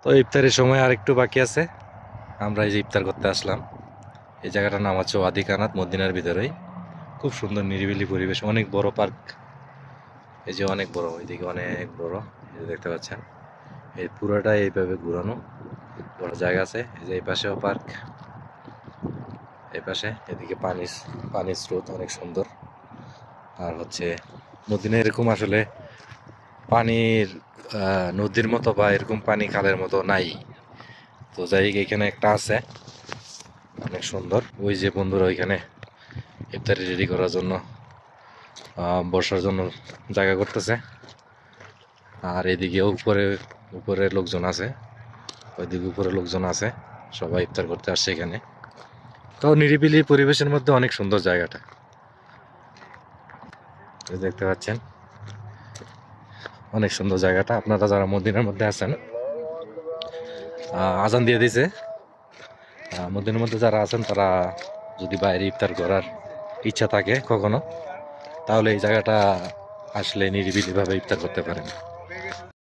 তো ইফতারের সময় আর একটু বাকি আছে। আমরা এই যে ইফতার করতে আসলাম। এই জায়গাটার নাম হচ্ছে ওয়াদি কানাত, মদিনার ভিতরেই। খুব সুন্দর নিরিবিলি পরিবেশ, অনেক বড় পার্ক। এই যে অনেক বড়, ওইদিকে অনেক বড়, এই যে দেখতে পাচ্ছেন। এই পুরোটা এইভাবে ঘুরানো বড় জায়গা আছে। এই যে এই পাশেও পার্ক, এই পাশে এদিকে পানির স্রোত অনেক সুন্দর। আর হচ্ছে মদিনা এরকম আসলে পানির নদীর মতো বা এরকম পানি খালের মতো নাই। তো যাই হোক, এখানে একটা আছে অনেক সুন্দর। ওই যে বন্ধুরা ওইখানে ইফতারি রেডি করার জন্য বসার জন্য জায়গা করতেছে। আর এদিকে উপরে উপরে লোকজন আছে, ওইদিকে উপরে লোকজন আছে, সবাই ইফতার করতে আসছে এখানে। তো নিরিবিলি পরিবেশের মধ্যে অনেক সুন্দর জায়গাটা, দেখতে পাচ্ছেন। অনেক সুন্দর জায়গাটা। আপনারা যারা মদিনার মধ্যে আছেন, আজান দিয়ে দিছে, মদিনার মধ্যে যারা আছেন তারা যদি বাইরে ইফতার করার ইচ্ছা থাকে কখনো, তাহলে এই জায়গাটা আসলে নিরিবিলিভাবে ইফতার করতে পারেন।